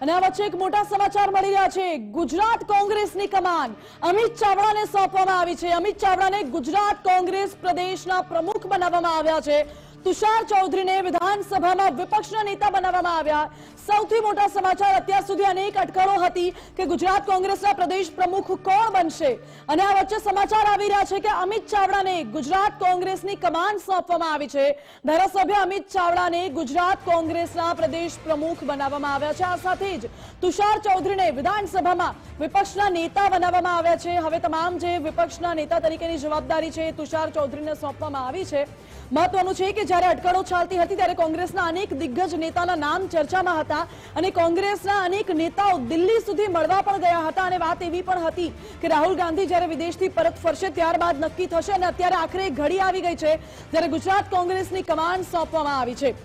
અને આ વચ્ચે એક મોટા સમાચાર મળી રહ્યા છે। ગુજરાત કોંગ્રેસની કમાન અમિત ચાવડાને સોંપવામાં આવી છે। અમિત ચાવડાને ગુજરાત કોંગ્રેસ પ્રદેશના પ્રમુખ બનાવવામાં આવ્યા છે। तुषार चौधरी ने विधानसभा में विपक्ष नेता बनावવામાં આવ્યા। સૌથી મોટા સમાચાર અત્યાર સુધી અનેક અટકળો હતી કે ગુજરાત કોંગ્રેસના પ્રદેશ પ્રમુખ કોણ બનશે અને આ વચ્ચે સમાચાર આવી રહ્યા છે કે અમિત ચાવડાને ગુજરાત કોંગ્રેસની કમાન સોંપવામાં આવી છે। ધારાસભ્ય અમિત ચાવડાને ગુજરાત કોંગ્રેસના પ્રદેશ પ્રમુખ બનાવવામાં આવ્યા છે। આ સાથે જ तुषार चौधरीને વિધાનસભામાં વિપક્ષના નેતા બનાવવામાં આવ્યા છે। હવે તમામ જે વિપક્ષના નેતા તરીકેની જવાબદારી છે तुषार चौधरीને સોંપવામાં આવી છે। મહત્વનું છે કે જ્યારે અટકળો ચાલતી હતી ત્યારે કોંગ્રેસના અનેક દિગ્ગજ નેતાના નામ ચર્ચામાં હતા અને કોંગ્રેસના અનેક નેતાઓ દિલ્હી સુધી મળવા પણ ગયા હતા અને વાત એવી પણ હતી કે રાહુલ ગાંધી જ્યારે વિદેશથી પરત ફરશે ત્યારબાદ નક્કી થશે અને અત્યારે આખરે ઘડી આવી ગઈ છે જ્યારે ગુજરાત કોંગ્રેસની કમાન સોંપવામાં આવી છે।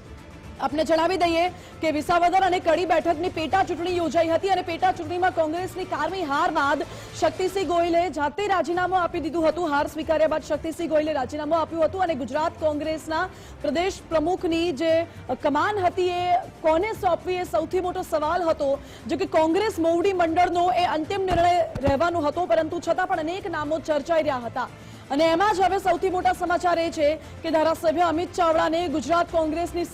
આપને જણાવી દઈએ કે વિસાવદર અને કડી બેઠકની પેટા ચૂંટણી યોજાઈ હતી અને પેટા ચૂંટણીમાં કોંગ્રેસની કારમી હાર બાદ શક્તિસિંહ ગોહિલે જાતે રાજીનામું આપી દીધું હતું। હાર સ્વીકાર્યા બાદ શક્તિસિંહ ગોહિલે રાજીનામું આપ્યું હતું અને ગુજરાત કોંગ્રેસના પ્રદેશ પ્રમુખની જે કમાન હતી એ કોને સોંપવી એ સૌથી મોટો સવાલ હતો। જો કે કોંગ્રેસ મોવડી મંડળનો એ અંતિમ નિર્ણય રહેવાનો હતો પરંતુ છતાં પણ અનેક નામો ચર્ચાઈ રહ્યા હતા અને એમાં જ હવે સૌથી મોટા સમાચાર એ છે કે ધારાસભ્ય અમિત ચાવડાને ગુજરાત કોંગ્રેસની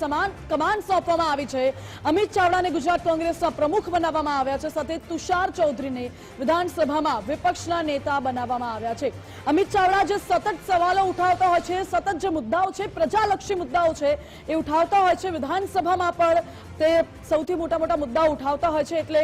કમાન સોંપવામાં આવી છે। અમિત ચાવડાને ગુજરાત કોંગ્રેસના પ્રમુખ બનાવવામાં આવ્યા છે। સાથે तुषार चौधरीને વિધાનસભામાં વિપક્ષના નેતા બનાવવામાં આવ્યા છે। અમિત ચાવડા જે સતત સવાલો ઉઠાવતા હોય છે, સતત જે મુદ્દાઓ છે, પ્રજાલક્ષી મુદ્દાઓ છે એ ઉઠાવતા હોય છે વિધાનસભામાં પણ તે સૌથી મોટા મુદ્દાઓ ઉઠાવતા હોય છે એટલે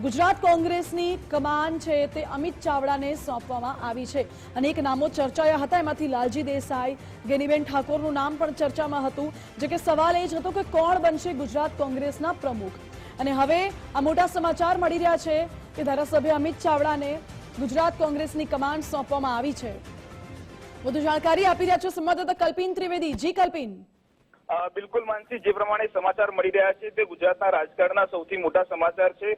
ગુજરાત કોંગ્રેસની કમાન છે તે અમિત ચાવડાને સોંપવામાં આવી છે। અનેક નામો ચર્ચાયા હતા એમાંથી લાલજી દેસાઈ, ગેનીબેન ઠાકોરનું નામ પણ ચર્ચામાં હતું। જો કે સવાલ એ જ હતો કે કોણ બનશે ગુજરાત કોંગ્રેસના પ્રમુખ અને હવે આ મોટા સમાચાર મળી રહ્યા છે કે ધારાસભ્ય અમિત ચાવડાને ગુજરાત કોંગ્રેસની કમાન સોંપવામાં આવી છે। વધુ જાણકારી આપી રહ્યા છે સંવાદદાતા કલ્પિન ત્રિવેદી। જી કલ્પિન। બિલકુલ માનસી, જે પ્રમાણે સમાચાર મળી રહ્યા છે તે ગુજરાતના રાજકારણના સૌથી મોટા સમાચાર છે।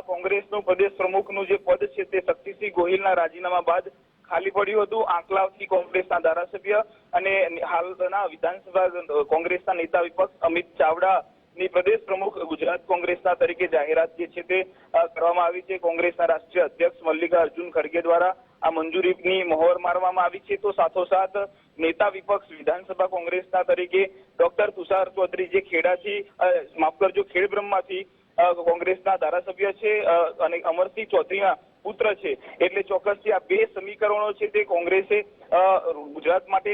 કોંગ્રેસનું પ્રદેશ પ્રમુખનું જે પદ છે તે શક્તિસિંહ ગોહિલના રાજીનામા બાદ ખાલી પડ્યું હતું। આંકલાવથી કોંગ્રેસના ધારાસભ્ય અને હાલના વિધાનસભા કોંગ્રેસના નેતા વિપક્ષ અમિત ચાવડાની પ્રદેશ પ્રમુખ ગુજરાત કોંગ્રેસના તરીકે જાહેરાત જે છે તે કરવામાં આવી છે। કોંગ્રેસના રાષ્ટ્રીય અધ્યક્ષ મલ્લિકાર્જુન ખડગે દ્વારા આ મંજૂરીની મહોર મારવામાં આવી છે। તો સાથોસાથ નેતા વિપક્ષ વિધાનસભા કોંગ્રેસના તરીકે ડોક્ટર तुषार चौधरी જે ખેડાથી માફ કરજો ખેડબ્રહ્માથી કોંગ્રેસના ધારાસભ્ય છે અને અમરસિંહ ચૌધરીના પુત્ર છે એટલે ચોક્કસથી આ બે સમીકરણો છે તે કોંગ્રેસે ગુજરાત માટે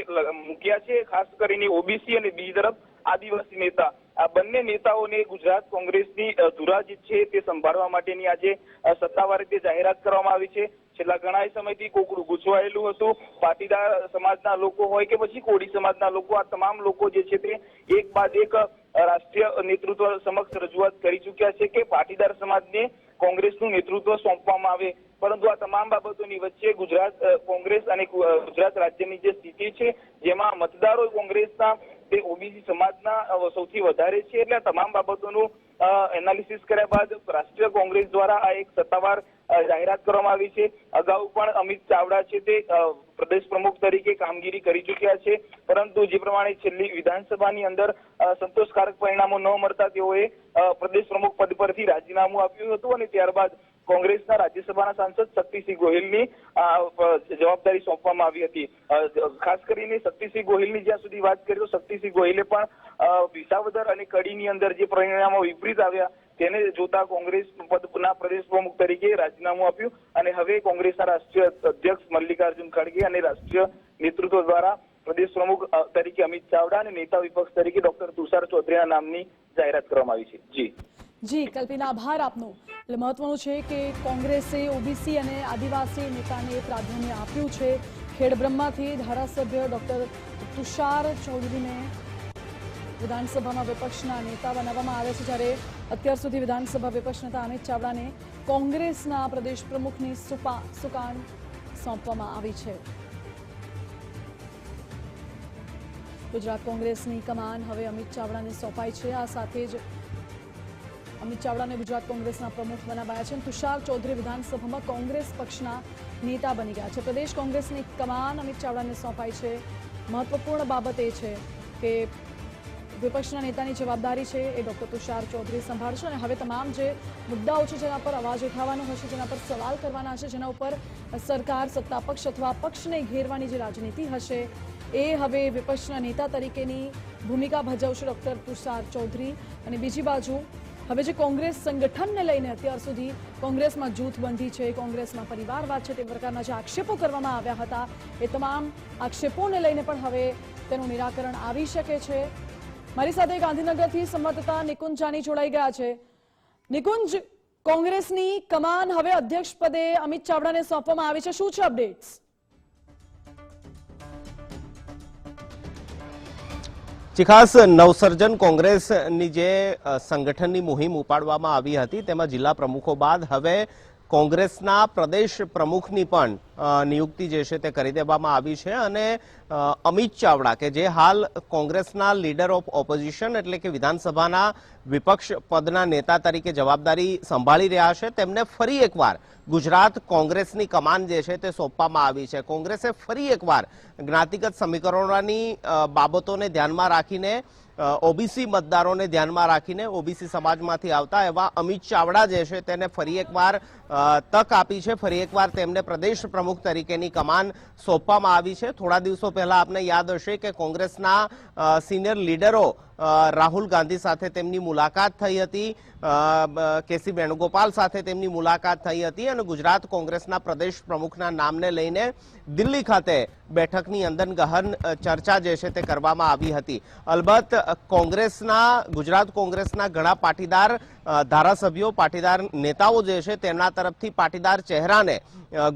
મૂક્યા છે। ખાસ કરીને ઓબીસી અને બીજી તરફ આદિવાસી નેતા આ બંને નેતાઓને ગુજરાત કોંગ્રેસની ધુરાજી છે તે સંભાળવા માટેની આજે સત્તાવાર રીતે જાહેરાત કરવામાં આવી છે। છેલ્લા ઘણા સમયથી કોકડું ગૂંચવાયેલું હતું। પાટીદાર સમાજના લોકો હોય કે પછી કોળી સમાજના લોકો, આ તમામ લોકો જે છે તે એક બાદ એક રાષ્ટ્રીય નેતૃત્વ સમક્ષ રજૂઆત કરી ચૂક્યા છે કે પાટીદાર સમાજને કોંગ્રેસનું નેતૃત્વ સોંપવામાં આવે, પરંતુ આ તમામ બાબતોની વચ્ચે ગુજરાત કોંગ્રેસ અને ગુજરાત રાજ્યની જે સ્થિતિ છે જેમાં મતદારો કોંગ્રેસના તે ઓબીસી સમાજના સૌથી વધારે છે એટલે આ તમામ બાબતોનું એનાલિસિસ કર્યા બાદ રાષ્ટ્રીય કોંગ્રેસ દ્વારા આ એક સત્તાવાર જાહેરાત કરવામાં આવી છે। અગાઉ પણ અમિત ચાવડા છે તે પ્રદેશ પ્રમુખ તરીકે કામગીરી કરી ચૂક્યા છે, પરંતુ જે પ્રમાણે છેલ્લી વિધાનસભાની અંદર સંતોષકારક પરિણામો ન મળતા તેઓએ પ્રદેશ પ્રમુખ પદ પરથી રાજીનામું આપ્યું હતું અને ત્યારબાદ કોંગ્રેસના રાજ્યસભાના સાંસદ શક્તિસિંહ ગોહિલની જવાબદારી સોંપવામાં આવી હતી। ખાસ કરીને શક્તિસિંહ ગોહિલની જ્યાં સુધી વાત કરીએ તો શક્તિસિંહ ગોહિલે પણ વિસાવદર અને કડીની અંદર જે પરિણામો વિપરીત આવ્યા તેને જોતા કોંગ્રેસ પદના પ્રદેશ પ્રમુખ તરીકે રાજીનામું આપ્યું અને હવે કોંગ્રેસના રાષ્ટ્રીય અધ્યક્ષ મલ્લિકાર્જુન ખડગે અને રાષ્ટ્રીય નેતૃત્વ દ્વારા પ્રદેશ પ્રમુખ તરીકે અમિત ચાવડા અને નેતા વિપક્ષ તરીકે ડોક્ટર तुषार चौधरीના નામની જાહેરાત કરવામાં આવી છે। જી કલ્પિન, આભાર આપનો। એટલે મહત્વનું છે કે કોંગ્રેસે ઓબીસી અને આદિવાસી નેતાને પ્રાધાન્ય આપ્યું છે। ખેડબ્રહ્માથી ધારાસભ્ય ડોક્ટર तुषार चौधरीને વિધાનસભામાં વિપક્ષના નેતા બનાવવામાં આવે છે, જ્યારે અત્યાર સુધી વિધાનસભા વિપક્ષ નેતા અમિત ચાવડાને કોંગ્રેસના પ્રદેશ પ્રમુખની સુકાન સોંપવામાં આવી છે। ગુજરાત કોંગ્રેસની કમાન હવે અમિત ચાવડાને સોંપાઈ છે। આ સાથે જ અમિત ચાવડાને ગુજરાત કોંગ્રેસના પ્રમુખ બનાવાયા છે। तुषार चौधरी વિધાનસભામાં કોંગ્રેસ પક્ષના નેતા બની ગયા છે। પ્રદેશ કોંગ્રેસની કમાન અમિત ચાવડાને સોંપાઈ છે। મહત્વપૂર્ણ બાબત એ છે કે વિપક્ષના નેતાની જવાબદારી છે એ ડોક્ટર તુષાર ચૌધરી સંભાળશે અને હવે તમામ જે મુદ્દાઓ છે જેના પર અવાજ ઉઠાવવાનો હશે, જેના પર સવાલ કરવાના હશે, જેના ઉપર સરકાર, સત્તાપક્ષ અથવા પક્ષને ઘેરવાની જે રાજનીતિ હશે એ હવે વિપક્ષના નેતા તરીકેની ભૂમિકા ભજવશે ડોક્ટર તુષાર ચૌધરી. અને બીજી બાજુ હવે જે કોંગ્રેસ સંગઠનને લઈને અત્યાર સુધી કોંગ્રેસમાં જૂથબંધી છે, કોંગ્રેસમાં પરિવારવાદ છે, તે પ્રકારના જે આક્ષેપો કરવામાં આવ્યા હતા એ તમામ આક્ષેપોને લઈને પણ હવે તેનું નિરાકરણ આવી શકે છે. મારી સાથે ગાંધીનગરથી સંવાદદાતા નિકુંજ જાની જોડાઈ ગયા છે. નિકુંજ, કોંગ્રેસની કમાન હવે અધ્યક્ષ પદે અમિત ચાવડાને સોંપવામાં આવી છે, શું છે અપડેટ્સ? જી, ખાસ નવસર્જન કોંગ્રેસની જે સંગઠનની મુહિમ ઉપાડવામાં આવી હતી તેમાં જિલ્લા પ્રમુખો બાદ હવે કોંગ્રેસના પ્રદેશ પ્રમુખની પણ નિયુક્તિ જે છે તે કરી દેવામાં આવી છે અને અમિત ચાવડા કે જે હાલ કોંગ્રેસના લીડર ઓફ ઓપોઝિશન એટલે કે વિધાનસભાના વિપક્ષ પદના નેતા તરીકે જવાબદારી સંભાળી રહ્યા છે, તેમને ફરી એકવાર ગુજરાત કોંગ્રેસની કમાન જે છે તે સોંપવામાં આવી છે. કોંગ્રેસે ફરી એકવાર જ્ઞાતિગત સમીકરણોની બાબતોને ધ્યાનમાં રાખીને ઓબીસી મતદારોને ધ્યાનમાં રાખીને ઓબીસી સમાજમાંથી આવતા એવા અમિત ચાવડા જે છે તેને ફરી એકવાર તક આપી છે. ફરી એકવાર તેમને પ્રદેશ પ્રમુખ તરીકેની કમાન સોંપવામાં આવી છે. થોડા દિવસો પહેલા આપને યાદ હશે કે કોંગ્રેસના સિનિયર લીડરો રાહુલ ગાંધી સાથે તેમની મુલાકાત થઈ હતી, કેસી વેણુગોપાલ સાથે તેમની મુલાકાત થઈ હતી અને ગુજરાત કોંગ્રેસના પ્રદેશ પ્રમુખના નામને લઈને દિલ્હી ખાતે બેઠકની અંદર ગહન ચર્ચા જે છે તે કરવામાં આવી હતી. અલબત્ત ગુજરાત કોંગ્રેસના ઘણા પાટીદાર ધારાસભ્યો, પાટીદાર નેતાઓ જે છે તેમના તરફથી પાટીદાર ચહેરાને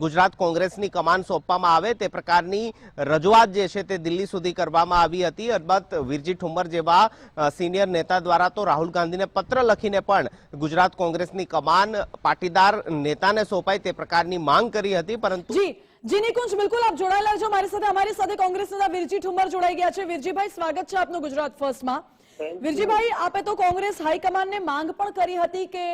ગુજરાત કોંગ્રેસની કમાન સોંપવામાં આવે તે પ્રકારની રજૂઆત જે છે તે દિલ્હી સુધી કરવામાં આવી હતી. અલબત્ત વિરજી ઠુમ્મર જેવા સિનિયર નેતા દ્વારા તો રાહુલ ગાંધીને પત્ર લખીને પણ ગુજરાત કોંગ્રેસની કમાન પાટીદાર નેતાને સોંપાય તે પ્રકારની માંગ કરી હતી. પરંતુ જી નિકુંજ, બિલકુલ આપ જોડાયેલા છો મારી સાથે. અમારી સાથે કોંગ્રેસ નેતા વિરજી ઠુમ્મર જોડાઈ ગયા છે. વિરજીભાઈ, સ્વાગત છે આપનું ગુજરાત ફર્સ્ટમાં. વિરજીભાઈ, આપે તો કોંગ્રેસ હાઈકમાન્ડને માંગ પણ કરી હતી કે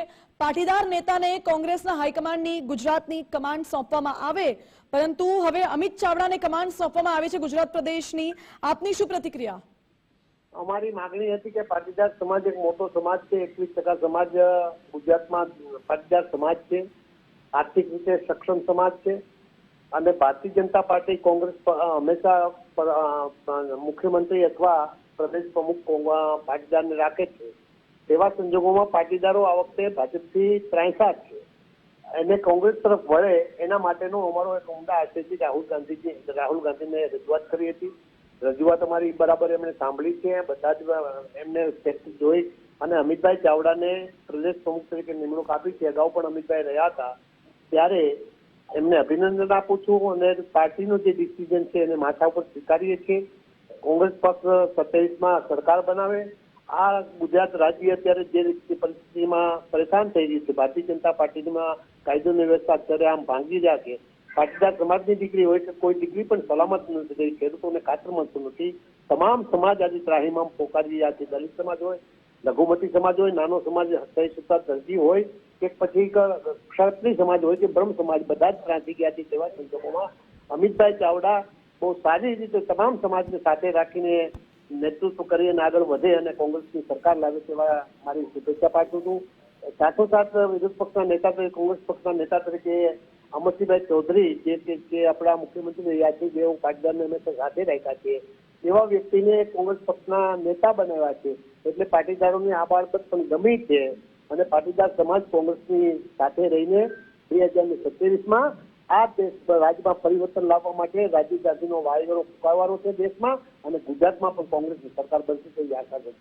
પાટીદાર નેતાને કોંગ્રેસના હાઈકમાન્ડની ગુજરાતની કમાન્ડ સોંપવામાં આવે, પરંતુ હવે અમિત ચાવડાને કમાન્ડ સોંપવામાં આવી છે ગુજરાત પ્રદેશની. આપની શું પ્રતિક્રિયા? અમારી માંગણી હતી કે પાટીદાર સમાજ એક મોટો સમાજ છે, 21% સમાજ ગુજરાતમાં પાટીદાર સમાજ છે, આર્થિક રીતે સક્ષમ સમાજ છે અને ભારતીય જનતા પાર્ટી કોંગ્રેસ હંમેશા મુખ્યમંત્રી અથવા પ્રદેશ પ્રમુખ પાટીદારને રાખે છે. તેવા સંજોગોમાં પાટીદારો આ વખતે ભાજપથી ત્રાંસા છે, એને કોંગ્રેસ તરફ વળે એના માટેનો અમારો એક ઉમદા આશય છે. રાહુલ ગાંધીને રજૂઆત કરી હતી. રજૂઆત અમારી બરાબર એમણે સાંભળી છે, બધા જ એમને જોઈ અને અમિતભાઈ ચાવડાને પ્રદેશ પ્રમુખ તરીકે નિમણૂક આપી છે. અગાઉ પણ અમિતભાઈ રહ્યા હતા ત્યારે એમને અભિનંદન આપું છું અને પાર્ટીનું જે ડિસિઝન છે એને માથા ઉપર સ્વીકારીએ છીએ. કોંગ્રેસ પક્ષ 27માં સરકાર બનાવે. આ ગુજરાત રાજ્ય અત્યારે જે રીતે પરિસ્થિતિમાં પરેશાન થઈ રહ્યું છે, ભારતીય જનતા પાર્ટીમાં કાયદોની વ્યવસ્થા અત્યારે આમ ભાંગી રહ્યા છે. પાટીદાર સમાજની દીકરી હોય કે કોઈ દીકરી પણ સલામત નથી, ખેડૂતોને ખાતર મળતું નથી. તમામ સમાજ આજે ત્રાહીમામ પોકારી રહ્યા છે. દલિત સમાજ હોય, લઘુમતી સમાજ હોય, નાનો સમાજ સહિષ્ણુતા દરજી હોય કે પછી ક્ષત્રિય સમાજ હોય કે બ્રહ્મ સમાજ, બધા જ ત્રાસી ગયા છે. તેવા સંજોગોમાં અમિતભાઈ ચાવડા બહુ સારી રીતે તમામ સમાજને સાથે રાખીને નેતૃત્વ કરી અને આગળ વધે અને કોંગ્રેસની સરકાર લાવે તેવા મારી શુભેચ્છા પાઠવું છું. સાથોસાથ વિરોધ પક્ષના નેતા તરીકે, કોંગ્રેસ પક્ષના નેતા તરીકે અમરસિંહભાઈ ચૌધરી જે આપણા મુખ્યમંત્રી રહ્યા છે, જેઓ પાટીદારને હંમેશા સાથે રાખ્યા છે, એવા વ્યક્તિને કોંગ્રેસ પક્ષના નેતા બનાવ્યા છે. એટલે પાટીદારોની આ બાબત પણ ગમી છે અને પાટીદાર સમાજ કોંગ્રેસની સાથે રહીને 2027માં આ રાજ્યમાં પરિવર્તન લાવવા માટે રાજીવ ગાંધીનો વાયદો પુકારવાનો છે દેશમાં અને ગુજરાતમાં પણ કોંગ્રેસની સરકાર બનશે તેવી આશા છે.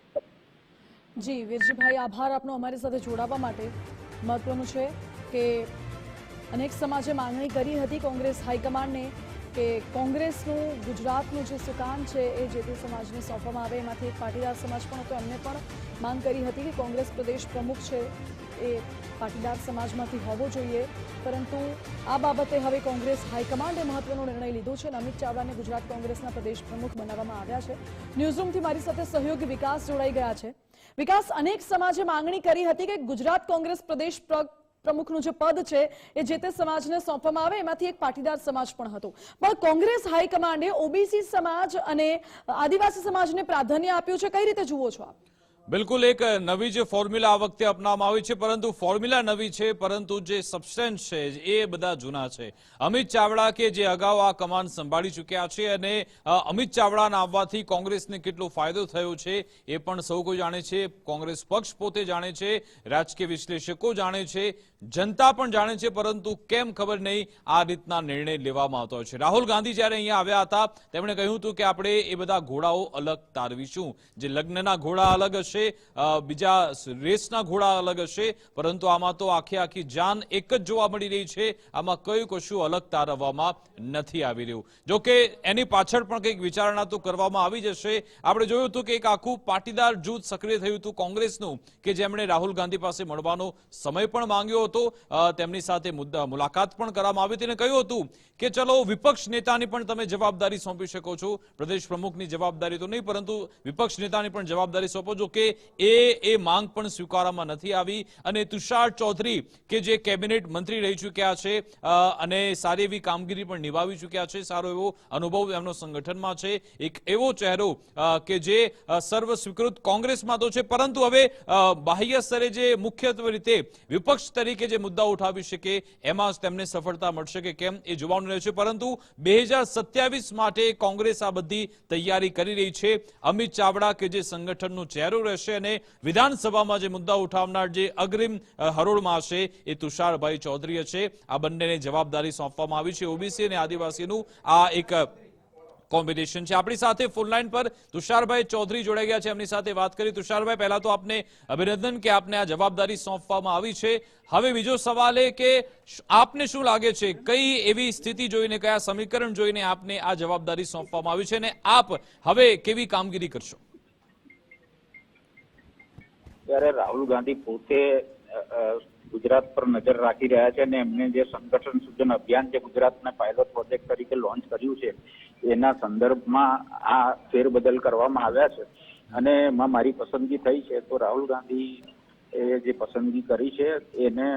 જી વિરજીભાઈ, આભાર આપનો અમારી સાથે જોડાવા માટે. મહત્વનું છે કે અનેક સમાજે માંગણી કરી હતી કોંગ્રેસ હાઈકમાન્ડને કે કોંગ્રેસનું ગુજરાતનું જે સુકાન છે એ જે તે સમાજને સોંપવામાં આવે. એમાંથી એક પાટીદાર સમાજ પણ હતો, એમને પણ માંગ કરી હતી કે કોંગ્રેસ પ્રદેશ પ્રમુખ છે એ પાટીદાર સમાજમાંથી હોવો જોઈએ. પરંતુ આ બાબતે હવે કોંગ્રેસ હાઈકમાન્ડે મહત્વનો નિર્ણય લીધો છે અને અમિત ચાવડાને ગુજરાત કોંગ્રેસના પ્રદેશ પ્રમુખ બનાવવામાં આવ્યા છે. ન્યૂઝરૂમથી મારી સાથે સહયોગી વિકાસ જોડાઈ ગયા છે. વિકાસ, અનેક સમાજે માંગણી કરી હતી કે ગુજરાત કોંગ્રેસ પ્રદેશ પ્રમુખનું જે પદ છે એ જે તે સમાજને સોંપવામાં આવે, એમાંથી એક પાટીદાર સમાજ પણ હતો. પણ કોંગ્રેસ હાઈકમાન્ડે ઓબીસી સમાજ અને આદિવાસી સમાજને પ્રાધાન્ય આપ્યું છે. કઈ રીતે જુઓ છો આપ? બિલકુલ એક નવી જે ફોર્મ્યુલા આ વખતે અપનાવવામાં આવી છે, પરંતુ ફોર્મ્યુલા નવી છે, પરંતુ જે સબસ્ટન્સ છે એ બધા જૂના છે. અમિત ચાવડા કે જે અગાઉ આ કમાન સંભાળી ચૂક્યા છે, અને અમિત ચાવડાના આવવાથી કોંગ્રેસને કેટલો ફાયદો થયો છે એ પણ સૌ કોઈ જાણે છે. કોંગ્રેસ પક્ષ પોતે જાણે છે, રાજકીય વિશ્લેષકો જાણે છે, જનતા પણ જાણે છે, પરંતુ કેમ ખબર નહીં આ રીતના નિર્ણય લેવામાં આવતો હોય છે. રાહુલ ગાંધી જ્યારે અહીંયા આવ્યા હતા તેમણે કહ્યું હતું કે આપણે એ બધા ઘોડાઓ અલગ તારવીશું. જે લગ્નના ઘોડા અલગ હશે, બીજા રેસના ઘોડા અલગ હશે, પરંતુ આમાં તો આખી જાન એક જ જોવા મળી રહી છે. આમાં કયું કશું અલગ તારવવામાં નથી આવી રહ્યું. જો કે એની પાછળ પણ કંઈક વિચારણા તો કરવામાં આવી જશે. આપણે જોયું હતું કે એક આખું પાટીદાર જૂથ સક્રિય થયું હતું કોંગ્રેસનું, કે જેમણે રાહુલ ગાંધી પાસે મળવાનો સમય પણ માંગ્યો હતો, તેમની સાથે મુલાકાત પણ કરવામાં આવી હતી અને કહ્યું હતું કે ચલો વિપક્ષ નેતાની પણ તમે જવાબદારી સોંપી શકો છો, પ્રદેશ પ્રમુખની જવાબદારી તો નહીં પરંતુ વિપક્ષ નેતાની પણ જવાબદારી સોંપો. જો કે એ માંગ પણ સ્વીકારવામાં નથી આવી, અને તુષાર ચૌધરી કે જે કેબિનેટ મંત્રી રહી ચૂક્યા છે અને સારી એવી કામગીરી પણ નિભાવી ચૂક્યા છે, સારો એવો અનુભવ એમનો સંગઠનમાં છે, એક એવો ચહેરો કે જે સર્વ સ્વીકૃત કોંગ્રેસમાં તો છે, પરંતુ હવે બાહ્ય સ્તરે જે મુખ્યત્વે રીતે વિપક્ષ તરીકે જે મુદ્દા ઉઠાવી શકે એમાં તેમને સફળતા મળશે કે કેમ એ જોવાનું રહે છે. પરંતુ 2027 માટે કોંગ્રેસ આ બધી તૈયારી કરી રહી છે. અમિત ચાવડા કે જે સંગઠનનો ચહેરો રહેશે અને વિધાનસભામાં જે મુદ્દા ઉઠાવનાર જે અગ્રિમ હરોળમાં છે એ તુષારભાઈ ચૌધરી છે. આ બંનેને જવાબદારી સોંપવામાં આવી છે. ઓબીસી અને આદિવાસીનું આ એક કોમ્બિનેશન છે. આપણી સાથે ફોનલાઈન પર તુષારભાઈ ચૌધરી જોડાઈ ગયા છે, એમની સાથે વાત કરી. તુષારભાઈ, પહેલા તો આપને અભિનંદન કે આપને આ જવાબદારી સોંપવામાં આવી છે. હવે બીજો સવાલ એ કે આપને શું લાગે છે, કઈ એવી સ્થિતિ જોઈને, કયા સમીકરણ જોઈને આપને આ જવાબદારી સોંપવામાં આવી છે અને આપ હવે કેવી કામગીરી કરશો? ત્યારે રાહુલ ગાંધી પોતે ગુજરાત પર નજર રાખી રહ્યા છે અને એમને જે સંગઠન સૂચન અભિયાન જે ગુજરાતના પાયલોટ પ્રોજેક્ટ તરીકે લોન્ચ કર્યું છે એના સંદર્ભમાં આ ફેરબદલ કરવામાં આવ્યા છે અને એમાં મારી પસંદગી થઈ છે. તો રાહુલ ગાંધી એ જે પસંદગી કરી છે એને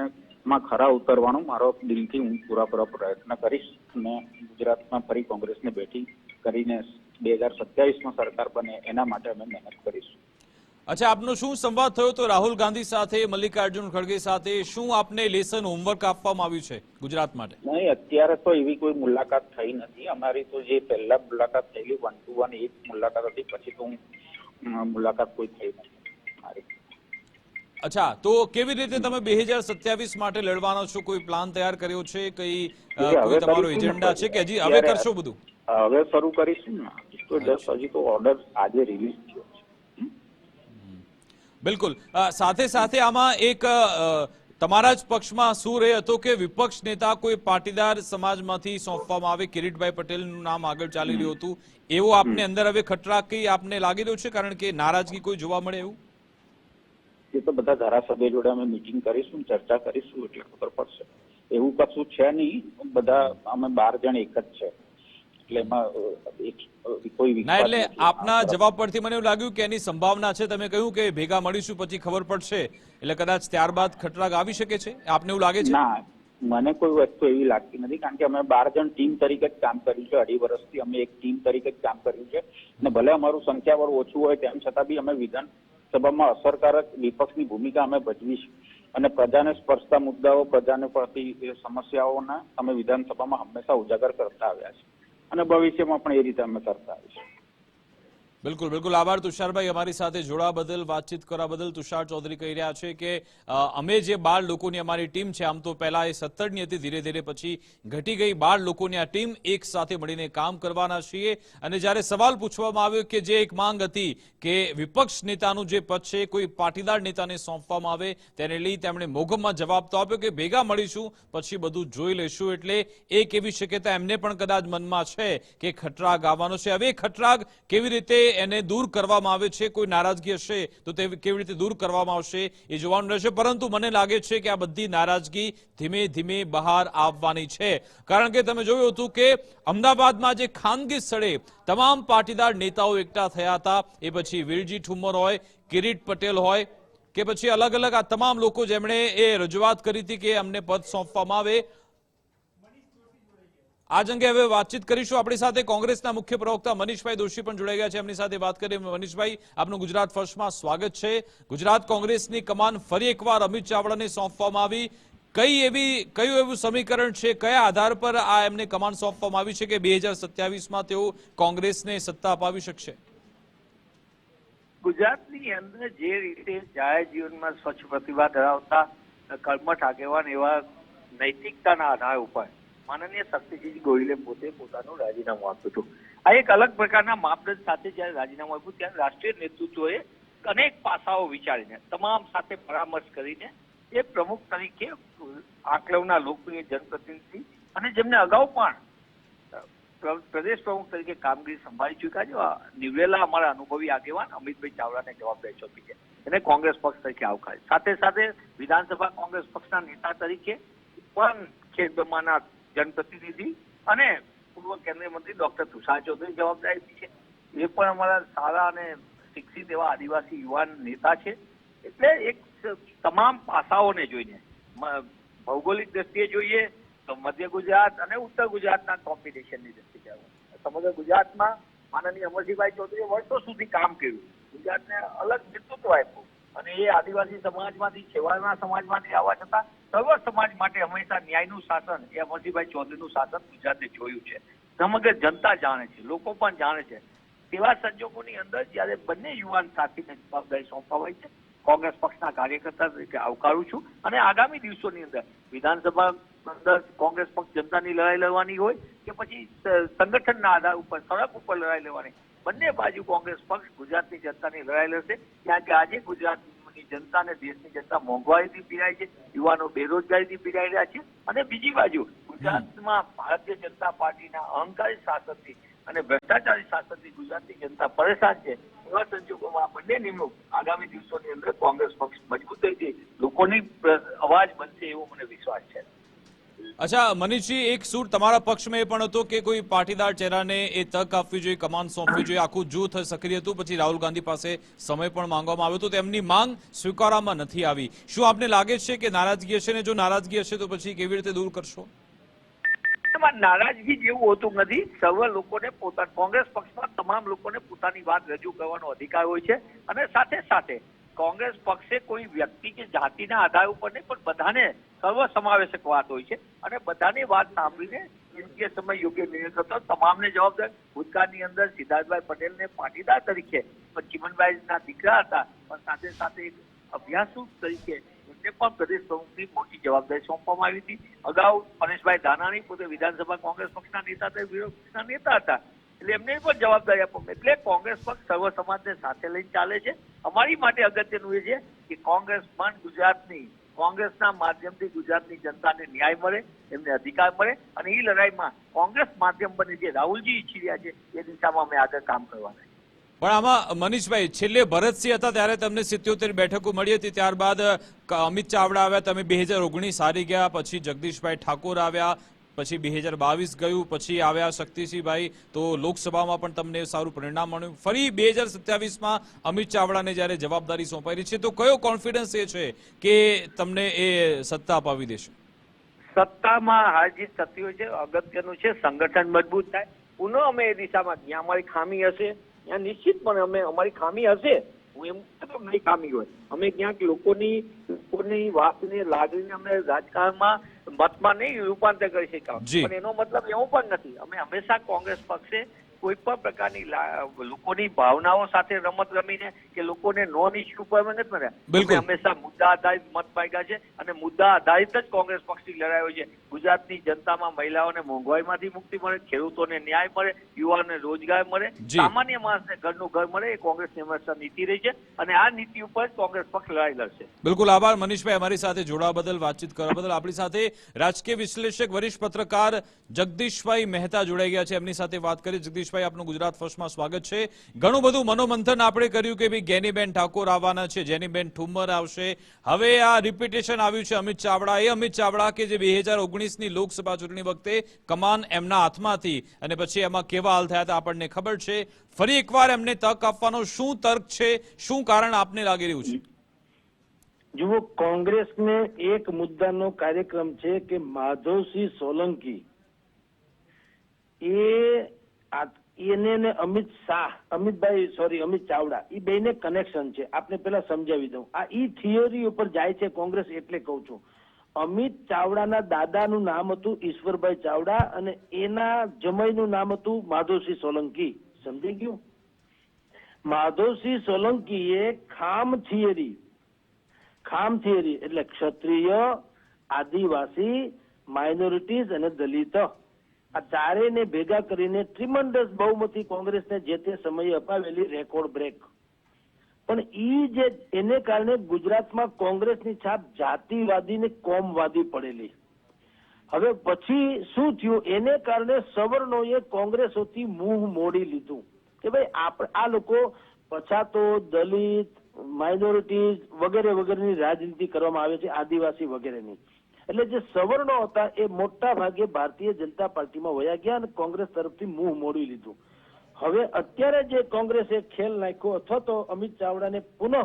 માં ખરા ઉતરવાનો મારો દિલથી હું પૂરા પ્રયત્ન કરીશ અને ગુજરાતમાં ફરી કોંગ્રેસને બેઠી કરીને 2027માં સરકાર બને એના માટે અમે મહેનત કરીશું. અચ્છા, આપનો શું સંવાદ થયો તો રાહુલ ગાંધી સાથે, મલ્લિકાર્જુન ખડગે સાથે? શું આપને લેસન હોમવર્ક આપવામાં આવ્યું છે ગુજરાત માટે? નહીં, અત્યારે તો એવી કોઈ મુલાકાત થઈ નથી. અમારી તો જે પહેલા મુલાકાત થયેલી 1-to-1 એ મુલાકાત હતી, પછી તો મુલાકાત કોઈ થઈ નથી મારી. અચ્છા, તો કેવી રીતે તમે 2027 માટે લડવાના છો? કોઈ પ્લાન તૈયાર કર્યો છે? કોઈ તમારો એજન્ડા છે કે હજી હવે કરશો બધું? હવે શરૂ કરીશું ને. તો હજી તો ઓર્ડર આજે રિલીઝ થયો છે. બિલકુલ. સાથે સાથે આમાં એક તમારા જ પક્ષમાં શું રહે હતો કે વિપક્ષ નેતા કોઈ પાટીદાર સમાજમાંથી સોંપવામાં આવે, કિરીટભાઈ પટેલનું નામ આગળ ચાલી રહ્યું હતું, એવો આપને અંદર હવે ખટરાક કઈ આપને લાગી રહ્યો છે? કારણ કે નારાજગી કોઈ જોવા મળે એવું? એ તો બધા ધારાસભ્ય જોડે અમે મીટિંગ કરીશું, ચર્ચા કરીશું એટલે ખબર પડશે. એવું કશું છે નહીં, બધા અમે 12 જણ એક જ છે, એટલે એમાં કોઈ એટલે આપના જવાબ પરથી મને એવું લાગ્યું કે એની સંભાવના છે. તમે કહ્યું કે ભેગા મળીશું પછી ખબર પડશે, એટલે કદાચ ત્યારબાદ ખટરાગ આવી શકે છે. આપને એવું લાગે છે? ના, મને કોઈ વસ્તુ એવી લાગતી નથી, કારણ કે અમે 12 જણ ટીમ તરીકે જ કામ કર્યું છે. 2.5 વર્ષથી અમે એક ટીમ તરીકે જ કામ કર્યું છે અને ભલે અમારું સંખ્યાબળ ઓછું હોય તેમ છતાં બી અમે વિધાનસભામાં અસરકારક વિપક્ષની ભૂમિકા અમે ભજવીશું અને પ્રજાને સ્પર્શતા મુદ્દાઓ, પ્રજાને પડતી સમસ્યાઓના અમે વિધાનસભામાં હંમેશા ઉજાગર કરતા આવ્યા છે અને ભવિષ્યમાં પણ એ રીતે અમે કરતા આવીશું. બિલકુલ બિલકુલ. આભાર તુષારભાઈ, અમારી સાથે જોડાવા બદલ, વાતચીત કરવા બદલ. તુષાર ચૌધરી કહી રહ્યા છે કે અમે જે 12 લોકોની અમારી ટીમ છે, આમ તો પહેલા એ 17ની હતી, ધીરે ધીરે પછી ઘટી ગઈ. 12 લોકોની આ ટીમ એક સાથે મળીને કામ કરવાના છીએ. અને જ્યારે સવાલ પૂછવામાં આવ્યો કે જે એક માંગ હતી કે વિપક્ષ નેતાનું જે પદ છે કોઈ પાટીદાર નેતાને સોંપવામાં આવે, તેને લઈ તેમણે મોઘમમાં જવાબ તો આપ્યો કે ભેગા મળીશું પછી બધું જોઈ લઈશું. એટલે એક એવી શક્યતા એમને પણ કદાચ મનમાં છે કે ખટરાગ આવવાનો છે. હવે ખટરાગ કેવી રીતે એને દૂર કરવામાં આવે છે, કોઈ નારાજગી હશે તો તે કેવી રીતે દૂર કરવામાં આવશે એ જોવાનું રહેશે. પરંતુ મને લાગે છે કે આ બધી નારાજગી ધીમે ધીમે બહાર આવવાની છે. કારણ કે તમે જોયું હતું કે અમદાવાદમાં જે ખાનગી સ્થળે તમામ પાટીદાર નેતાઓ એકઠા થયા હતા, એ પછી વીરજી ઠુમ્મર હોય, કિરીટ પટેલ હોય કે પછી અલગ અલગ આ તમામ લોકો જેમણે એ રજૂઆત કરી હતી કે અમને પદ સોંપવામાં આવે? આજ અંગે હવે વાતચીત કરીશું. આપણી સાથે કોંગ્રેસના મુખ્ય પ્રવક્તા મનીષભાઈ દોશી પણ જોડાઈ ગયા છે, એમની સાથે વાત કરીએ. મનીષભાઈ, આપનું ગુજરાત ફર્સ્ટમાં સ્વાગત છે. ગુજરાત કોંગ્રેસની કમાન ફરી એકવાર અમિત ચાવડાને સોંપવામાં આવી. કયું એવું સમીકરણ છે, કયા આધાર પર આ એમને કમાન સોંપવામાં આવી છે કે 2027માં તેઓ કોંગ્રેસને સત્તા અપાવી શકશે? ગુજરાતની અંદર જે રીતે જાહેર જીવનમાં સ્વચ્છ પ્રતિભા ધરાવતા કર્મઠ આગેવાન એવા નૈતિકતાના આધાર ઉપર માનનીય શક્તિસિંહ ગોહિલે પોતે પોતાનું રાજીનામું આપ્યું હતું. આ એક અલગ પ્રકારના માપદંડ સાથે જયારે રાજીનામું આપ્યું ત્યારે રાષ્ટ્રીય નેતૃત્વએ અનેક પાસાઓ વિચારીને તમામ સાથે પરામર્શ કરીને એ પ્રમુખ તરીકે આંકલવના લોકપ્રિય જનપ્રતિનિધિ અને જેમને અગાઉ પણ પ્રદેશ પ્રમુખ તરીકે કામગીરી સંભાળી ચૂક્યા છે નીવડેલા અમારા અનુભવી આગેવાન અમિતભાઈ ચાવડાને જવાબદારી સોંપી છે. એને કોંગ્રેસ પક્ષ તરીકે આવકારે. સાથે સાથે વિધાનસભા કોંગ્રેસ પક્ષના નેતા તરીકે પણ ખેડબ્રહ્માના જનપ્રતિનિધિ અને પૂર્વ કેન્દ્રીય મંત્રી ડોક્ટર તુષાર ચૌધરી જવાબદારી આપી છે. એ પણ અમારા સારા અને શિક્ષિત એવા આદિવાસી યુવાન નેતા છે. એટલે એક તમામ પાસાઓને જોઈને ભૌગોલિક દ્રષ્ટિએ જોઈએ તો મધ્ય ગુજરાત અને ઉત્તર ગુજરાતના કોમ્બિનેશનની દ્રષ્ટિએ સમગ્ર ગુજરાતમાં માનનીય અમરસિંહભાઈ ચૌધરીએ વર્ષો સુધી કામ કર્યું, ગુજરાતને અલગ નેતૃત્વ આપ્યું અને એ આદિવાસી સમાજમાંથી છેવાડાના સમાજમાંથી આવવા છતાં સર્વ સમાજ માટે હંમેશા ન્યાયનું શાસન એ અમરસિંહભાઈ ચૌધરીનું શાસન ગુજરાતે જોયું છે. સમગ્ર જનતા જાણે છે, લોકો પણ જાણે છે. તેવા સંજોગોની અંદર જયારે બંને યુવાન સાથીને જવાબદારી સોંપાવાય છે, કોંગ્રેસ પક્ષના કાર્યકર્તા તરીકે આવકારું છું અને આગામી દિવસોની અંદર વિધાનસભા અંદર કોંગ્રેસ પક્ષ જનતાની લડાઈ લડવાની હોય કે પછી સંગઠનના આધાર ઉપર સડક ઉપર લડાઈ લેવાની, બંને બાજુ કોંગ્રેસ પક્ષ ગુજરાતની જનતાની લડાઈ લડશે. કારણ કે આજે ગુજરાતની જનતા અને દેશની જનતા મોંઘવારીથી પીડાય છે, યુવાનો બેરોજગારીથી પીડાઈ રહ્યા છે અને બીજી બાજુ ગુજરાતમાં ભારતીય જનતા પાર્ટીના અહંકારી શાસનથી અને ભ્રષ્ટાચારી શાસનથી ગુજરાતની જનતા પરેશાન છે. એવા સંજોગોમાં બંને નિમણૂક આગામી દિવસોની અંદર કોંગ્રેસ પક્ષ મજબૂત થઈ લોકોની અવાજ બનશે એવો મને વિશ્વાસ છે. અચ્છા મનીષજી, એક સૂર તમારા પક્ષમાં એ પણ હતો કે કોઈ પાટીદાર ચહેરાને એ તક આપવી જોઈએ, કમાન સોંપવી જોઈએ. આખું જૂથ સક્રિય હતું. પછી રાહુલ ગાંધી પાસે સમય પણ માંગવામાં આવ્યો હતો, તેમની માંગ સ્વીકારવામાં નથી આવી. શું આપને લાગે છે કે નારાજગી હશે ને જો નારાજગી હશે તો પછી કેવી રીતે દૂર કરશો? નારાજગી જેવું હોતું નથી. સર્વ લોકોને કોંગ્રેસ પક્ષમાં તમામ લોકોને પોતાની વાત રજૂ કરવાનો અધિકાર હોય છે અને સાથે સાથે કોંગ્રેસ પક્ષે કોઈ વ્યક્તિ કે જાતિના આધાર ઉપર નહીં પણ બધાને સર્વ સમાવેશક વાત હોય છે અને બધાની વાત સાંભળીને યોગ્ય સમય યોગ્ય નિર્ણય કરતો તમામને જવાબદાર. ભૂતકાળની અંદર સિદ્ધાર્થભાઈ પટેલને પાટીદાર તરીકે પણ ચીમનભાઈના દીકરા હતા પણ સાથે સાથે એક અભ્યાસુ તરીકે એમને પણ પ્રદેશ પ્રમુખની મોટી જવાબદારી સોંપવામાં આવી હતી. અગાઉ પરેશભાઈ ધાનાણી પોતે વિધાનસભા કોંગ્રેસ પક્ષના નેતા હતા, વિરોધ પક્ષના નેતા હતા, એટલે એમને પણ જવાબદારી આપવામાં. એટલે કોંગ્રેસ પક્ષ સર્વ સમાજને સાથે લઈને ચાલે છે. અમારી માટે અગત્યનું એ છે કે કોંગ્રેસ પણ ગુજરાતની કોંગ્રેસના માધ્યમથી ગુજરાતની જનતાને ન્યાય મળે, એમને અધિકાર મળે અને એ લડાઈમાં કોંગ્રેસ માધ્યમ બને જે રાહુલજી ઈચ્છી રહ્યા છે એ દિશામાં અમે આગળ કામ કરવાના. પણ આમાં મનીષભાઈ, છેલ્લે ભરતસિંહ હતા ત્યારે તમને 77 બેઠકો મળી હતી, ત્યારબાદ અમિત ચાવડા આવ્યા, તમે 2019 હારી ગયા, પછી જગદીશભાઈ ઠાકોર આવ્યા, પછી 2022 ગયું, પછી આવ્યા શક્તિસિંહભાઈ, તો લોકસભામાં પણ તમને સારું પરિણામ મળ્યું. ફરી 2027માં અમિત ચાવડાને જ્યારે જવાબદારી સોંપાઈ છે તો કયો કોન્ફિડન્સ એ છે કે તમને એ સત્તા અપાવી દેશે? સત્તામાં હાર જીત થતી હોય છે, અગત્યનું છે સંગઠન મજબૂત થાય. પુનઃ અમે એ દિશામાં જ્યાં અમારી ખામી હશે ત્યાં નિશ્ચિતપણે અમારી ખામી હશે, હું એમ નહીં ખામી હોય, અમે ક્યાંક લોકોની વાતને લાગણીને અમે રાજકારણમાં મતમાં નહીં રૂપાંતર કરી શક્યા. પણ એનો મતલબ એવો પણ નથી. અમે હંમેશા કોંગ્રેસ પક્ષે કોઈ પણ પ્રકારની લોકોની ભાવનાઓ સાથે રમત રમીને કે લોકોને નોન ઇશ્યુ પર નથી મળ્યા. અમે હંમેશા મુદ્દા આધારિત મત માંગ્યા છે અને મુદ્દા આધારિત જ કોંગ્રેસ પક્ષની લડાઈ હોય છે. ગુજરાતની જનતામાં મહિલાઓને મોંઘવારીમાંથી મુક્તિ મળે, ખેડૂતોને ન્યાય મળે, યુવાનોને રોજગાર મળે, સામાન્ય માણસને ઘરનું ઘર મળે, એ કોંગ્રેસની હંમેશા નીતિ રહી છે અને આ નીતિ ઉપર કોંગ્રેસ પક્ષ લડાઈ લડશે. બિલકુલ, આભાર મનીષભાઈ અમારી સાથે જોડાવા બદલ, વાતચીત કરવા બદલ. આપણી સાથે રાજકીય વિશ્લેષક વરિષ્ઠ પત્રકાર જગદીશભાઈ મહેતા જોડાઈ ગયા છે, એમની સાથે વાત કરી. જગદીશભાઈ, આપનું ગુજરાત ફર્સ્ટમાં સ્વાગત છે. ઘણું બધું મનોમંથન આપણે કર્યું કે ભાઈ ગેનીબેન ઠાકોર આવવાના છે, જેનીબેન ઠુમ્મર આવશે, હવે આ રિપીટેશન આવ્યું છે અમિત ચાવડા. એ અમિત ચાવડા કે જે 2019ની લોકસભા ચૂંટણી વખતે કમાન એમના હાથમાંથી અને પછી એમાં કેવા હાલ થયા હતા આપણને ખબર છે. ફરી એકવાર એમને તક આપવાનો શું તર્ક છે, શું કારણ આપને લાગી રહ્યું છે? જુઓ, કોંગ્રેસને એક મુદ્દાનો કાર્યક્રમ છે કે માધવસિંહ સોલંકી એને ને અમિત ચાવડા એ બેને કનેક્શન છે. આપને પેલા સમજાવી દઉં. આ ઈ થિયરી ઉપર જાય છે કોંગ્રેસ, એટલે કહું છું. અમિત ચાવડાના દાદાનું નામ હતું ઈશ્વરભાઈ ચાવડા અને એના જમાઈનું નામ હતું માધવસિંહ સોલંકી. સમજી ગયું? માધવસિંહ સોલંકીએ ખામ થિયરી એટલે ક્ષત્રિય, આદિવાસી, માઇનોરિટીઝ અને દલિત, આ ચારેયને ભેગા કરીને ટ્રીમન્ડસ બહુમતી કોંગ્રેસને જે તે સમયે અપાવેલી રેકોર્ડ બ્રેક. પણ ઈ જે એને કારણે ગુજરાતમાં કોંગ્રેસની છાપ જાતિવાદી ને કોમવાદી પડેલી. હવે પછી શું થયું? એને કારણે સવર્ણોએ કોંગ્રેસોથી મુંહ મોડી લીધું કે ભાઈ આ લોકો પછાતો, દલિત, માઇનોરિટીઝ વગેરે વગેરેની રાજનીતિ કરવામાં આવે છે, આદિવાસી વગેરેની. એટલે જે સવર્ણો હતા એ મોટા ભાગે ભારતીય જનતા પાર્ટીમાં વયા ગયા અને કોંગ્રેસ તરફથી મુંહ મોડી લીધું. હવે અત્યારે જે કોંગ્રેસે ખેલ નાખ્યો, અથવા તો અમિત ચાવડાને પુનઃ,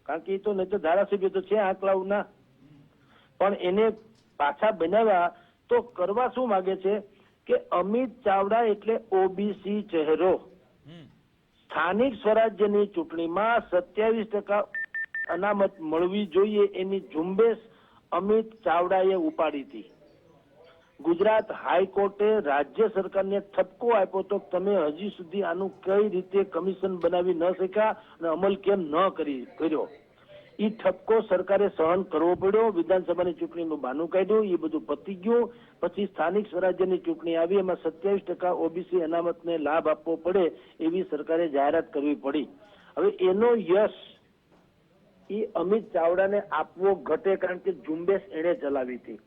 કારણ કે એ તો નહીં તો ધારાસભ્ય તો છે આંકલાવના, પણ એને પાછા બનાવ્યા તો કરવા શું માંગે છે કે અમિત ચાવડા એટલે ઓબીસી ચહેરો. સ્થાનિક સ્વરાજ્યની ચૂંટણીમાં 27% અનામત મળવી જોઈએ એની ઝુંબેશ અમિત ચાવડાએ ઉપાડી હતી. ગુજરાત હાઈકોર્ટે રાજ્ય સરકારને ઠપકો આપ્યો તો તમે હજી સુધી આનું કઈ રીતે કમિશન બનાવી ન શક્યા અને અમલ કેમ ન કર્યો. એ ઠપકો સરકારે સહન કરવો પડ્યો. વિધાનસભાની ચૂંટણીનું બહાનું કાઢ્યું, એ બધું પતી ગયું. પછી સ્થાનિક સ્વરાજ્યની ચૂંટણી આવી, એમાં 27% ઓબીસી અનામતને લાભ આપવો પડે એવી સરકારે જાહેરાત કરવી પડી. હવે એનો યશ એ અમિત ચાવડાને આપવો ઘટે, કારણ કે ઝુંબેશ એણે ચલાવી હતી.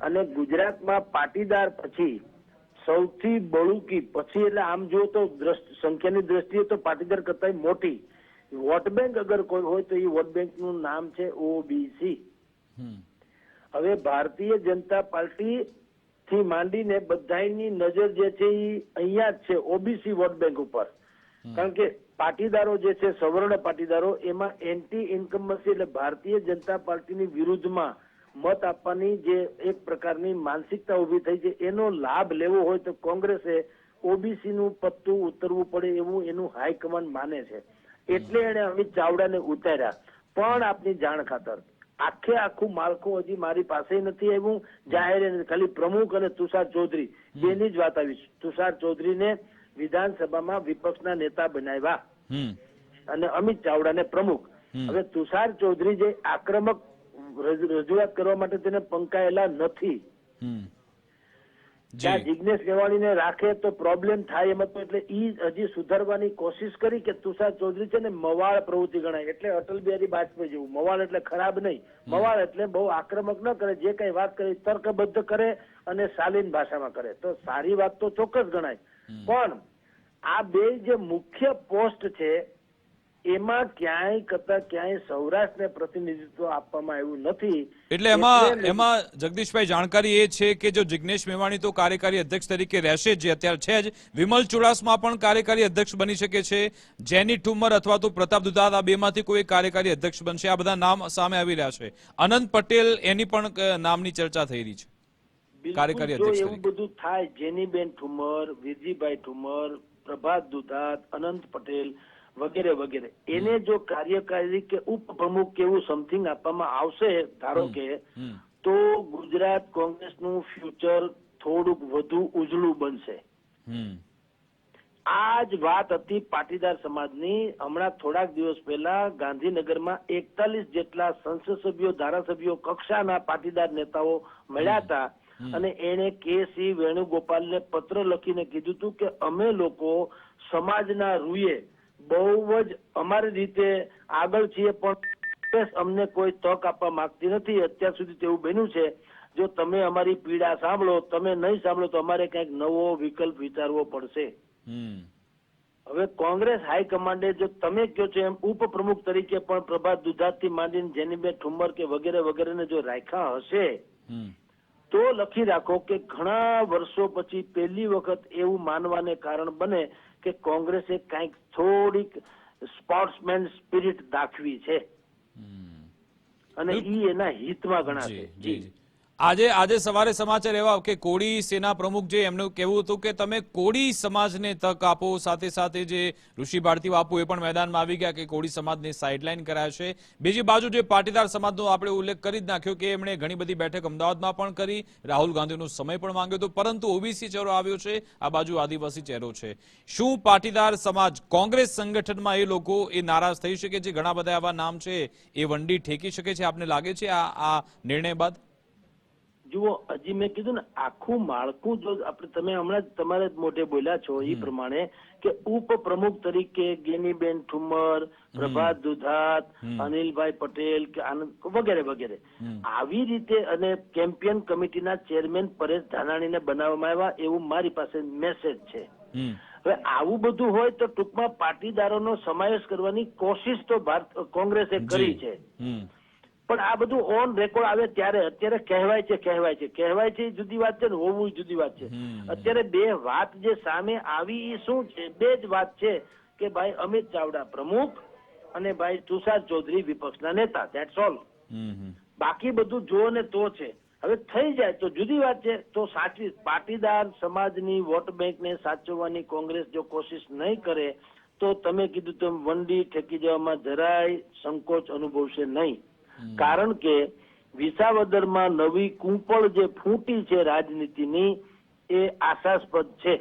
અને ગુજરાતમાં પાટીદાર પછી સૌથી બળુકી પછી, એટલે આમ જો તો સંખ્યાની દ્રષ્ટિએ તો પાટીદાર કરતા મોટી વોટ બેંક અગર કોઈ હોય તો એ વોટ બેંક નું નામ છે ઓબીસી. હવે ભારતીય જનતા પાર્ટી થી માંડીને બધાની નજર જે છે એ અહીંયા જ છે ઓબીસી વોટ બેંક ઉપર. કારણ કે પાટીદારો જે છે, સવર્ણ પાટીદારો, એમાં એન્ટી ઇન્કમ્બન્સી એટલે ભારતીય જનતા પાર્ટીની વિરુદ્ધમાં મત આપવાની જે એક પ્રકારની માનસિકતા ઉભી થઈ છે, એનો લાભ લેવો હોય તો કોંગ્રેસે ઓબીસી નું પત્તું ઉતરવું પડે એવું એનું હાઈકમાન્ડ માને છે. એટલે એને અમિત ચાવડાને ઉતાર્યા. પણ આપની જાણ ખાતર આખું માળખું હજી મારી પાસે નથી આવ્યું જાહેર. ખાલી પ્રમુખ અને તુષાર ચૌધરી બેની જ વાત આવી. તુષાર ચૌધરીને વિધાનસભામાં વિપક્ષના નેતા બનાવ્યા અને અમિત ચાવડાને પ્રમુખ. હવે તુષાર ચૌધરી જે આક્રમક રજૂઆત કરવા માટે તેને પંકાયેલા નથી. જ્યાં જિગ્નેશ મેવાણીને રાખે તો પ્રોબ્લેમ થાય એમ હતો, એટલે ઈ હજી સુધારવાની કોશિશ કરી કે તુષાર ચૌધરી છે ને મવાળ પ્રવૃત્તિ ગણાય. એટલે અટલ બિહારી વાજપેયી જેવું. મવાળ એટલે ખરાબ નહીં, મવાળ એટલે બહુ આક્રમક ન કરે, જે કઈ વાત કરે તર્કબદ્ધ કરે અને શાલીન ભાષામાં કરે તો સારી વાત તો ચોક્કસ ગણાય. પણ આ બે જે મુખ્ય પોસ્ટ છે એમાં ક્યાંય કરતા ક્યાંય સૌરાષ્ટ્રને પ્રતિનિધિત્વ આપવામાં આવ્યું નથી. એટલે એમાં જગદીશભાઈ જાણકારી એ છે કે જો જિગ્નેશ મેવાણી તો કાર્યકારી અધ્યક્ષ તરીકે રહેશે જે અત્યારે છે જ, વિમલ ચુડાસમા પણ કાર્યકારી અધ્યક્ષ બની શકે છે, જેની ઠુમ્મર અથવા તો પ્રતાપ દુધાત આ બેમાંથી કોઈ કાર્યકારી અધ્યક્ષ બનશે. આ બધા નામ સામે આવી રહ્યા છે. અનંત પટેલ એની પણ નામની ચર્ચા થઈ રહી છે કાર્યકારી અધ્યક્ષ તરીકે. એવું બધું થાય, જેનીબેન ઠુમ્મર, વિરજીભાઈ ઠુમ્મર, પ્રભાત દુધાત, અનંત પટેલ વગેરે વગેરે, એને જો કાર્યકારી કે ઉપપ્રમુખ કે એવું સમથિંગ આપવામાં આવશે ધારો કે, તો ગુજરાત કોંગ્રેસનું ફ્યુચર થોડુંક વધુ ઉજળું બનશે. આ જ વાત હતી પાટીદાર સમાજની. હમણાં થોડાક દિવસ પહેલા ગાંધીનગરમાં 41 જેટલા સંસદ સભ્યો, ધારાસભ્યો કક્ષાના પાટીદાર નેતાઓ મળ્યા હતા અને એને કે.સી. વેણુગોપાલને પત્ર લખીને કીધું હતું કે અમે લોકો સમાજના રૂએ બહુ જ અમારી રીતે આગળ છીએ, પણ અમને કોઈ તક આપવા માંગતી નથી. અત્યાર સુધી તેવું બન્યું છે, જો તમે અમારી પીડા સાંભળો, તમે નહીં સાંભળો તો અમારે કંઈક નવો વિકલ્પ વિચારવો પડશે. હવે કોંગ્રેસ હાઈકમાન્ડે જો તમે કહો છો એમ ઉપપ્રમુખ તરીકે પણ પ્રભાત દુધાત થી માંડીને જેનીબેન ઠુમ્મર કે વગેરે વગેરેને જો રાખ્યા હશે તો લખી રાખો કે ઘણા વર્ષો પછી પહેલી વખત એવું માનવાને કારણ બને કે કોંગ્રેસે કંઈક થોડીક સ્પોર્ટ્સમેન સ્પિરિટ દાખવી છે. અને ઈ એના હિતમાં ગણાશે. જી આજે સવારે સમાચાર એવા કે કોળી સેના પ્રમુખ જે એમનું કહેવું હતું કે તમે કોળી સમાજને તક આપો, સાથે સાથે જે ઋષિ ભારતી બાપુ એ પણ મેદાનમાં આવી ગયા કે કોળી સમાજને સાઇડલાઇન કરાયા છે. બીજી બાજુ જે પાટીદાર સમાજનો આપણે ઉલ્લેખ કરી જ નાખ્યો કે એમણે ઘણી બધી બેઠક અમદાવાદમાં પણ કરી, રાહુલ ગાંધીનો સમય પણ માંગ્યો હતો, પરંતુ ઓબીસી ચહેરો આવ્યો છે, આ બાજુ આદિવાસી ચહેરો છે. શું પાટીદાર સમાજ કોંગ્રેસ સંગઠનમાં એ લોકો એ નારાજ થઈ શકે છે? ઘણા બધા એવા નામ છે, એ વંડી ઠેકી શકે છે, આપને લાગે છે આ નિર્ણય બાદ? જુઓ, હજી મેં કીધું ને, આખું માળખું જો આપણે તમે હમણાં જ તમારે મોઢે બોલ્યા છો એ પ્રમાણે કે ઉપપ્રમુખ તરીકે ગેનીબેન ઠુમર, પ્રભાત દુધાત, અનિલભાઈ પટેલ કે આનંદ વગેરે વગેરે આવી રીતે, અને કેમ્પિયન કમિટીના ચેરમેન પરેશ ધાનાણીને બનાવવામાં આવ્યા એવું મારી પાસે મેસેજ છે. હવે આવું બધું હોય તો ટૂંકમાં પાટીદારોનો સમાવેશ કરવાની કોશિશ તો કોંગ્રેસે કરી છે, પણ આ બધું ઓન રેકોર્ડ આવે ત્યારે અત્યારે કહેવાય છે જુદી વાત છે ને હોવું જુદી વાત છે. અત્યારે બે વાત જે સામે આવી એ શું છે? બે જ વાત છે કે ભાઈ અમિત ચાવડા પ્રમુખ અને ભાઈ તુષાર ચૌધરી વિપક્ષના નેતા, ધેટ્સ ઓલ. બાકી બધું જો ને તો છે. હવે થઈ જાય તો જુદી વાત છે. તો સાચવી પાટીદાર સમાજની વોટ બેંકને સાચવવાની કોંગ્રેસ જો કોશિશ નહીં કરે તો તમે કીધું તેમ વંડી ઠેકી જવામાં જરાય સંકોચ અનુભવશે નહીં. કારણ કે વિસાવદરમાં નવી કુંપળ જે ફૂટી છે રાજનીતિની, એ આશાસ્પદ છે.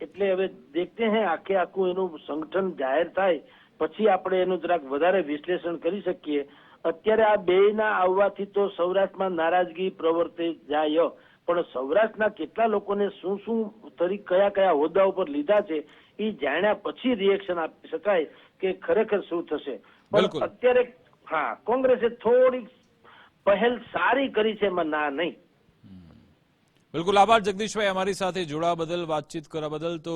એટલે હવે દેખતે હે, આખું એનું સંગઠન જાહેર થાય પછી આપણે એનું જરાક વધારે વિશ્લેષણ કરી શકીએ. અત્યારે આ બેયના આવવાથી તો સૌરાષ્ટ્રમાં નારાજગી પ્રવર્તે જાય, પણ સૌરાષ્ટ્રના કેટલા લોકોને શું કયા હોદ્દા ઉપર લીધા છે એ જાણ્યા પછી રિએક્શન આપી શકાય કે ખરેખર શું થશે. પણ અત્યારે કોંગ્રેસે થોડીક પહેલ સારી કરી છે, એમાં ના નહીં. બિલકુલ, આભાર જગદીશભાઈ અમારી સાથે જોડાવા બદલ, વાતચીત કરવા બદલ. તો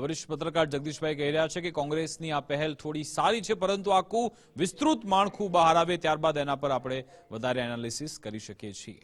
વરિષ્ઠ પત્રકાર જગદીશભાઈ કહી રહ્યા છે કે કોંગ્રેસની આ પહેલ થોડી સારી છે, પરંતુ આખું વિસ્તૃત માળખું બહાર આવે ત્યારબાદ એના પર આપણે વધારે એનાલિસિસ કરી શકીએ છીએ.